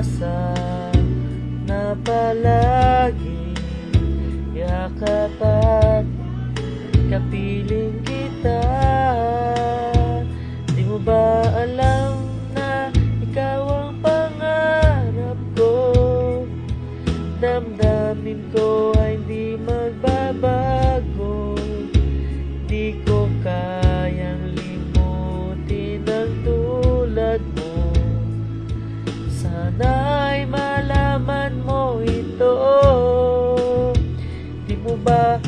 umaasa na palagi yakap at kapiling kita. Di mo ba alam na ikaw ang pangarap ko? Damdamin ko ay hindi magbabago. Di ko kayang limutin ang tulad mo. Sana'y malaman mo ito. Di mo ba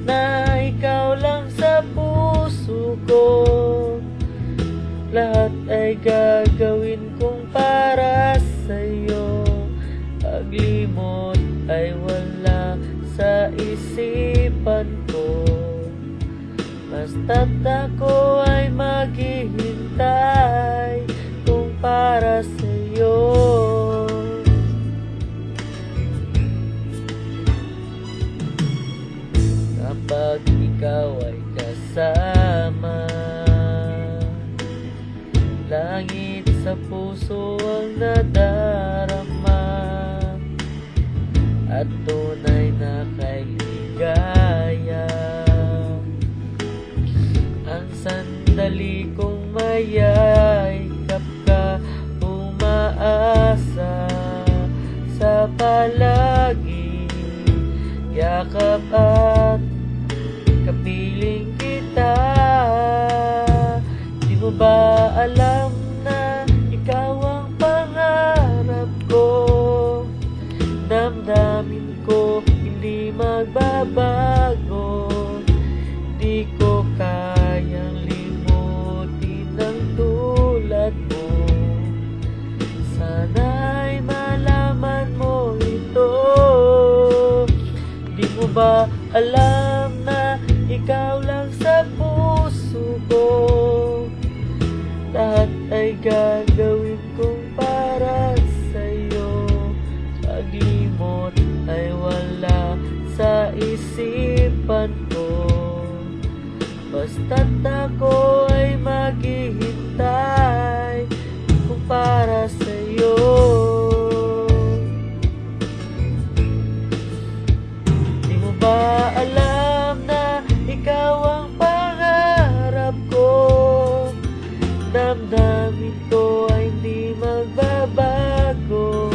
na ikaw lang sa puso ko? Lahat ay gagawin kong para sa'yo. Paglimot ay wala sa isipan ko. Basta't ako ay maghihintay kung para sa'yo. Kapag ikaw ay kasama, langit sa puso ang nadarama, at tunay na kay ligaya. Ang sandali kong mayayakap ka, umaasa sa palagi yakap at kapiling kita. Di mo ba alam na ikaw ang pangarap ko? Damdamin ko hindi magbabago. Di ko kayang limutin ang tulad mo. Sana'y malaman mo ito. Di mo ba alam na ikaw lang sa puso ko? Lahat ay gagawin kong para sa'yo. Paglimot ay wala sa isipan ko. Basta't ako ay maghihintay kung para sa'yo. Di mo ba alam na ikaw ang pangarap ko? Damdamin ko ay hindi magbabago.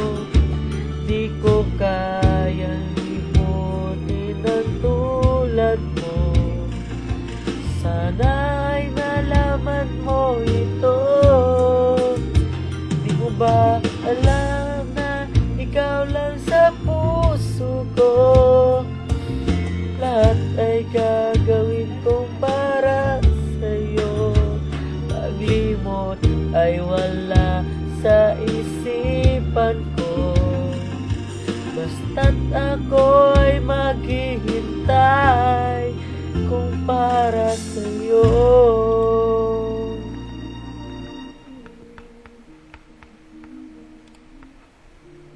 Di ko kayang limutin ang tulad mo. Sana'y malaman mo ito. Di mo ba alam na ikaw lang sa puso ko? Lahat ay gagawin kong para sa'yo. Paglimot ay wala sa isipan ko. Basta't ako ay maghihintay kung para sa'yo.